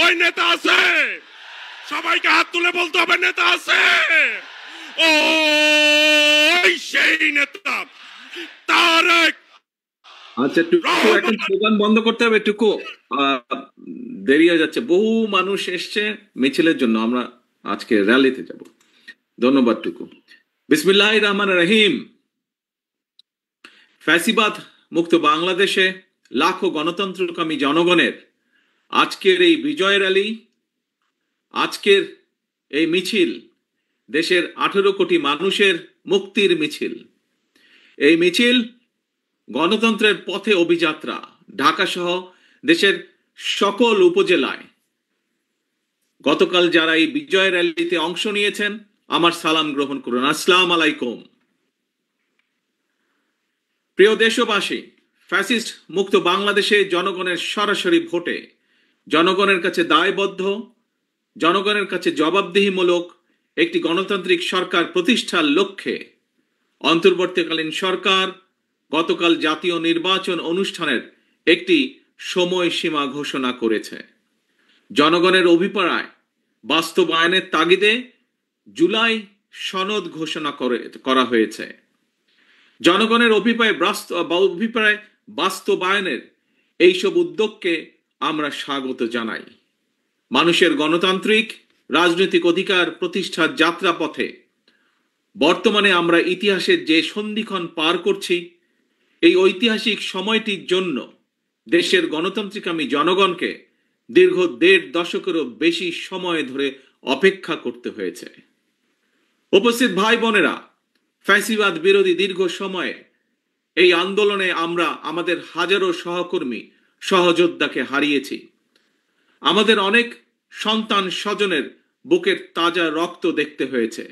ওই নেতা আছে? সবাইকে হাত তুলে বলতে হবে নেতা আছে। ওই সেই নেতা তারেক। আচ্ছা, এখন স্লোগান বন্ধ করতে হবে, টুকু দেরি হয়ে যাচ্ছে। বহু মানুষ এসছে মিছিলের জন্য, আমরা আজকে র্যালিতে যাব। ধন্যবাদ টুকু। বিসমিল্লাহির রহমানির রহিম। ফ্যাসিবাদ মুক্ত বাংলাদেশে লাখো গণতন্ত্রকামী জনগণের আজকের এই বিজয় র্যালি, আজকের এই মিছিল দেশের 18 কোটি মানুষের মুক্তির মিছিল। এই মিছিল গণতন্ত্রের পথে অভিযাত্রা। ঢাকা সহ দেশের সকল উপজেলায় গতকাল যারা এই বিজয় র্যালিতে অংশ নিয়েছেন, আমার সালাম গ্রহণ করুন। আসসালামু আলাইকুম। প্রিয় দেশবাসী, ফ্যাসিস্ট মুক্ত বাংলাদেশে জনগণের সরাসরি ভোটে জনগণের কাছে দায়বদ্ধ, জনগণের কাছে জবাবদিহিমূলক একটি গণতান্ত্রিক সরকার প্রতিষ্ঠার লক্ষ্যে অন্তর্বর্তীকালীন সরকার গতকাল জাতীয় নির্বাচন অনুষ্ঠানের একটি সময়সীমা ঘোষণা করেছে। জনগণের অভিপ্রায় বাস্তবায়নের তাগিদে জুলাই সনদ ঘোষণা করা হয়েছে। জনগণের অভিপ্রায় বাস্তবায়নের এইসব উদ্যোগকে আমরা স্বাগত জানাই। মানুষের গণতান্ত্রিক রাজনৈতিক অধিকার প্রতিষ্ঠার যাত্রাপথে বর্তমানে আমরা ইতিহাসের যে সন্ধিক্ষণ পার করছি, এই ঐতিহাসিক সময়টির জন্য দেশের গণতান্ত্রিকামী জনগণকে দীর্ঘ 1.5 দশকেরও বেশি সময় ধরে অপেক্ষা করতে হয়েছে। উপস্থিত ভাই বোনেরা, ফ্যাসিবাদ বিরোধী দীর্ঘ সময়ে এই আন্দোলনে আমরা আমাদের হাজারো সহকর্মী সহযোদ্ধাকে হারিয়েছি। আমাদের অনেক সন্তান স্বজনের বুকের তাজা রক্ত দেখতে হয়েছে।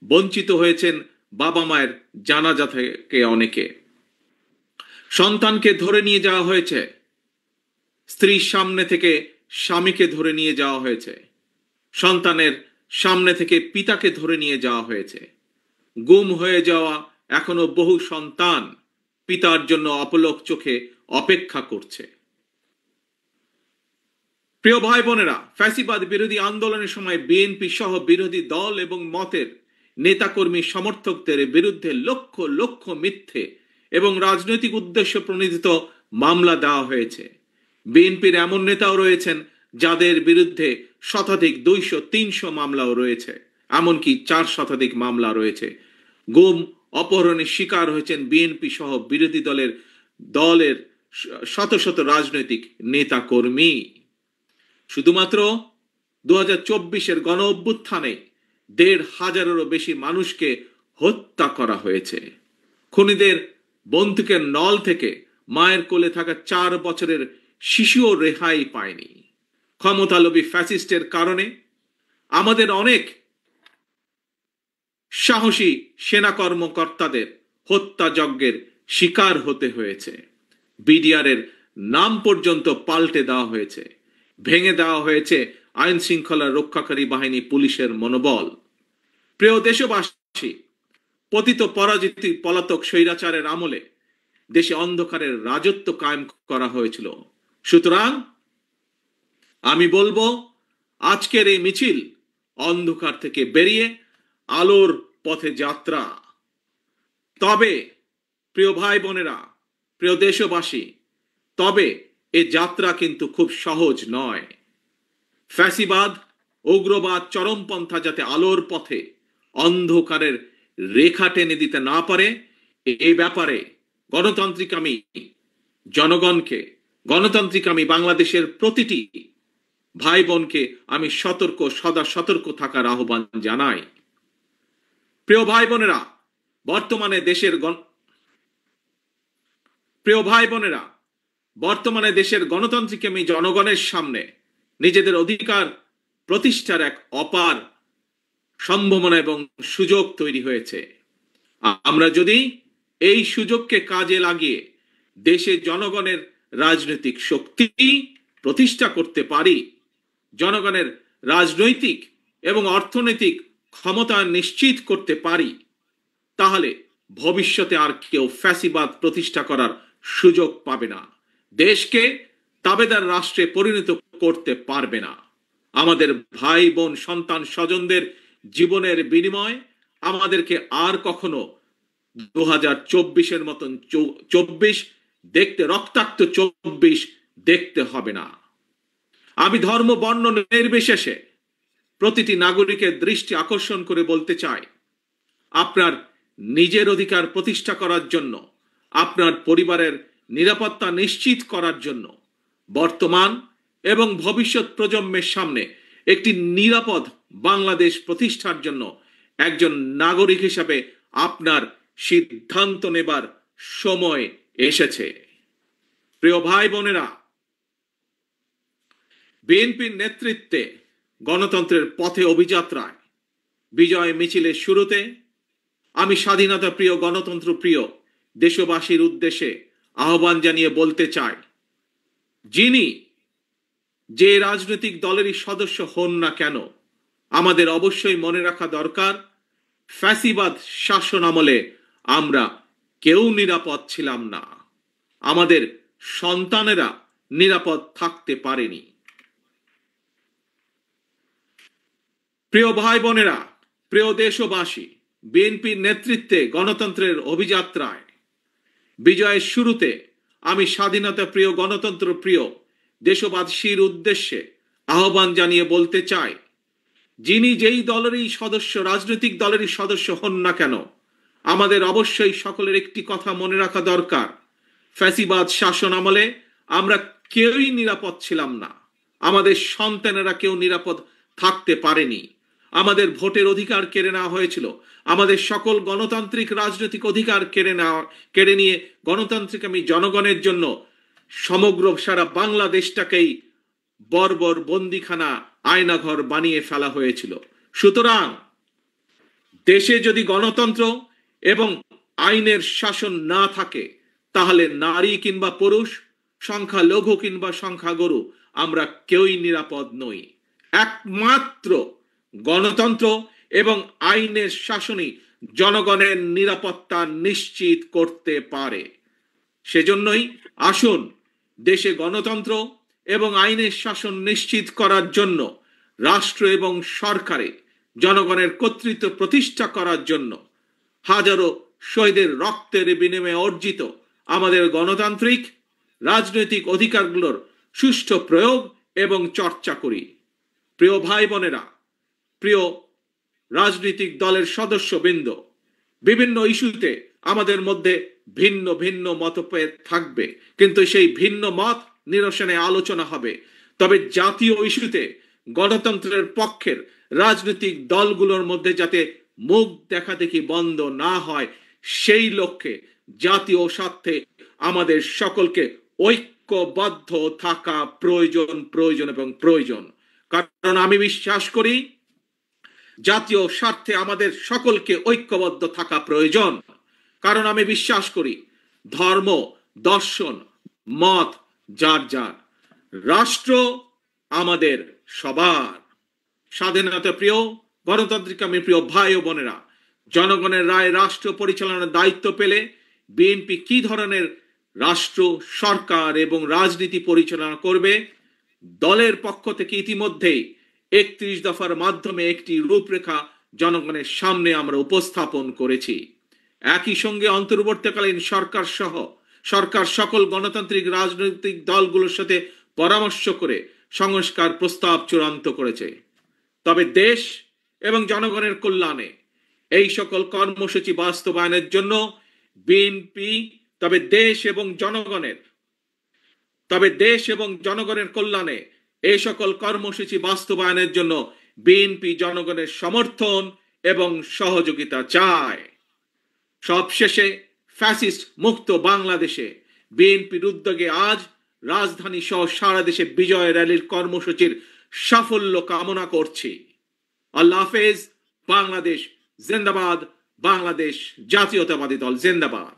বঞ্চিত হয়েছেন বাবা মায়ের জানাজা থেকে অনেকে। সন্তানকে ধরে নিয়ে যাওয়া হয়েছে, স্ত্রীর সামনে থেকে স্বামীকে ধরে নিয়ে যাওয়া হয়েছে, সন্তানের সামনে থেকে পিতাকে ধরে নিয়ে যাওয়া হয়েছে। গুম হয়ে যাওয়া এখনো বহু সন্তান পিতার জন্য অপলক চোখে অপেক্ষা করছে। প্রিয় ভাই বোনেরা, ফ্যাসিবাদ বিরোধী আন্দোলনের সময় বিএনপি সহ বিরোধী দল এবং মতের নেতাকর্মী সমর্থকদের বিরুদ্ধে লক্ষ লক্ষ মিথ্যে এবং রাজনৈতিক উদ্দেশ্য প্রণোদিত মামলা দেওয়া হয়েছে। বিএনপির এমন নেতাও রয়েছেন যাদের বিরুদ্ধে শতাধিক 200-300 মামলাও রয়েছে, এমনকি 4 শতাধিক মামলা রয়েছে। গুম অপহরণের শিকার হয়েছেন বিএনপি সহ বিরোধী দলের শত শত রাজনৈতিক নেতা কর্মী। শুধুমাত্র 2024-এর গণ অভ্যুত্থানে 1,500-এরও বেশি মানুষকে হত্যা করা হয়েছে। খুনিদের বন্দুকের নল থেকে মায়ের কোলে থাকা 4 বছরের শিশুও রেহাই পায়নি। ক্ষমতালোভী ফ্যাসিস্টের কারণে আমাদের অনেক সাহসী সেনা কর্মকর্তাদের হত্যাযজ্ঞের শিকার হতে হয়েছে। বিডিআরের নাম পর্যন্ত পাল্টে দেওয়া হয়েছে, ভেঙে দেওয়া হয়েছে আইন শৃঙ্খলা রক্ষাকারী বাহিনী পুলিশের মনোবল। প্রিয় দেশবাসী, পতিত পরাজিত পলাতক স্বৈরাচারের আমলে দেশে অন্ধকারের রাজত্ব কায়েম করা হয়েছিল। সুতরাং আমি বলবো, আজকের এই মিছিল অন্ধকার থেকে বেরিয়ে আলোর পথে যাত্রা। তবে প্রিয় ভাই বোনেরা, প্রিয় দেশবাসী, তবে এ যাত্রা কিন্তু খুব সহজ নয়। ফ্যাসিবাদ, উগ্রবাদ, চরমপন্থা যাতে আলোর পথে অন্ধকারের রেখা টেনে দিতে না পারে, এই ব্যাপারে গণতান্ত্রিকামী জনগণকে, গণতান্ত্রিকামী বাংলাদেশের প্রতিটি ভাই বোনকে আমি সদা সতর্ক থাকার আহ্বান জানাই। প্রিয় ভাই বোনেরা, বর্তমানে দেশের গণতান্ত্রিকামী জনগণের সামনে নিজেদের অধিকার প্রতিষ্ঠার এক অপার সম্ভাবনা এবং সুযোগ তৈরি হয়েছে। আমরা যদি এই সুযোগকে কাজে লাগিয়ে দেশে জনগণের রাজনৈতিক শক্তি প্রতিষ্ঠা করতে পারি, জনগণের রাজনৈতিক এবং অর্থনৈতিক ক্ষমতা নিশ্চিত করতে পারি, তাহলে ভবিষ্যতে আর কেউ ফ্যাসিবাদ প্রতিষ্ঠা করার সুযোগ পাবে না। দেশকে তাবেদার রাষ্ট্রে পরিণত করতে পারবে না। আমাদের ভাই বোন সন্তান স্বজনদের জীবনের বিনিময় আমাদেরকে আর কখনো 2024-এর মতন 24 দেখতে, রক্তাক্ত 24 দেখতে হবে না। আমি ধর্ম বর্ণ নির্বিশেষে প্রতিটি নাগরিকের দৃষ্টি আকর্ষণ করে বলতে চাই, আপনার নিজের অধিকার প্রতিষ্ঠা করার জন্য, আপনার পরিবারের নিরাপত্তা নিশ্চিত করার জন্য, বর্তমান এবং ভবিষ্যৎ প্রজন্মের সামনে একটি নিরাপদ বাংলাদেশ প্রতিষ্ঠার জন্য একজন নাগরিক হিসাবে আপনার সিদ্ধান্ত নেবার সময় এসেছে। প্রিয় ভাই বোনেরা, বিএনপির নেতৃত্বে গণতন্ত্রের পথে অভিযাত্রায় বিজয় মিছিলের শুরুতে আমি স্বাধীনতা প্রিয়, গণতন্ত্র প্রিয় দেশবাসীর উদ্দেশ্যে আহ্বান জানিয়ে বলতে চাই, যিনি যে রাজনৈতিক দলেরই সদস্য হন না কেন, আমাদের অবশ্যই মনে রাখা দরকার, ফ্যাসিবাদ শাসন আমলে আমরা কেউ নিরাপদ ছিলাম না, আমাদের সন্তানেরা নিরাপদ থাকতে পারেনি। প্রিয় ভাই বোনেরা, প্রিয় দেশবাসী, বিএনপির নেতৃত্বে গণতন্ত্রের অভিযাত্রায় বিজয়ের শুরুতে আমি স্বাধীনতা প্রিয়, গণতন্ত্র প্রিয় দেশবাসীর উদ্দেশ্যে আহ্বান জানিয়ে বলতে চাই, যিনি যেই দলেরই সদস্য, রাজনৈতিক দলেরই সদস্য হন না কেন, আমাদের অবশ্যই সকলের একটি কথা মনে রাখা দরকার, ফ্যাসিবাদ শাসন আমলে আমরা কেউই নিরাপদ ছিলাম না, আমাদের সন্তানেরা কেউ নিরাপদ থাকতে পারেনি, আমাদের ভোটের অধিকার কেড়ে নেওয়া হয়েছিল, আমাদের সকল গণতান্ত্রিক রাজনৈতিক অধিকার কেড়ে নিয়ে গণতান্ত্রিক আমি জনগণের জন্য সমগ্র সারা বাংলাদেশটাকেই বর্বর বন্দিখানা, আয়নাঘর বানিয়ে ফেলা হয়েছিল। সুতরাং দেশে যদি গণতন্ত্র এবং আইনের শাসন না থাকে, তাহলে নারী কিংবা পুরুষ, সংখ্যালঘু কিংবা সংখ্যাগুরু, আমরা কেউই নিরাপদ নই। একমাত্র গণতন্ত্র এবং আইনের শাসনই জনগণের নিরাপত্তা নিশ্চিত করতে পারে। সেজন্যই আসুন দেশে গণতন্ত্র এবং আইনের শাসন নিশ্চিত করার জন্য, রাষ্ট্র এবং সরকারে জনগণের কর্তৃত্ব প্রতিষ্ঠা করার জন্য হাজারো শহীদের রক্তের বিনিময়ে অর্জিত আমাদের গণতান্ত্রিক রাজনৈতিক অধিকারগুলোর সুষ্ঠু প্রয়োগ এবং চর্চা করি। প্রিয় ভাই বোনেরা, প্রিয় রাজনৈতিক দলের সদস্যবৃন্দ, বিভিন্ন ইস্যুতে আমাদের মধ্যে ভিন্ন ভিন্ন মতভেদ থাকবে, কিন্তু সেই ভিন্ন মত নিরসনে আলোচনা হবে। তবে জাতীয় ইস্যুতে গণতন্ত্রের পক্ষের রাজনৈতিক দলগুলোর মধ্যে যাতে মুখ দেখাদেখি বন্ধ না হয়, সেই লক্ষ্যে জাতীয় স্বার্থে আমাদের সকলকে ঐক্যবদ্ধ থাকা প্রয়োজন এবং প্রয়োজন। কারণ আমি বিশ্বাস করি জাতীয় স্বার্থে আমাদের সকলকে ঐক্যবদ্ধ থাকা প্রয়োজন। কারণ আমি বিশ্বাস করি ধর্ম, দর্শন, মত যার যার, রাষ্ট্র আমাদের সবার। স্বাধীনতা প্রিয়, গণতান্ত্রিক আমি প্রিয় ভাই ও বোনেরা, জনগণের রায় রাষ্ট্র পরিচালনার দায়িত্ব পেলে বিএনপি কি ধরনের রাষ্ট্র, সরকার এবং রাজনীতি পরিচালনা করবে, দলের পক্ষ থেকে ইতিমধ্যেই 31 দফার মাধ্যমে একটি রূপরেখা জনগণের সামনে আমরা উপস্থাপন করেছি। একই সঙ্গে অন্তর্বর্তীকালীন সরকার সকল গণতান্ত্রিক রাজনৈতিক দলগুলোর সাথে পরামর্শ করে সংস্কার প্রস্তাব চূড়ান্ত করেছে। তবে দেশ এবং জনগণের কল্যাণে এই সকল কর্মসূচি বাস্তবায়নের জন্য বিএনপি দেশ এবং জনগণের কল্যাণে এই সকল কর্মসূচি বাস্তবায়নের জন্য বিএনপি জনগণের সমর্থন এবং সহযোগিতা চায়। সবশেষে ফ্যাসিস্ট মুক্ত বাংলাদেশে বিএনপির উদ্যোগে আজ রাজধানী সহ সারা দেশে বিজয় র্যালির কর্মসূচির সাফল্য কামনা করছি। আল্লাহ হাফেজ। বাংলাদেশ জিন্দাবাদ। বাংলাদেশ জাতীয়তাবাদী দল জিন্দাবাদ।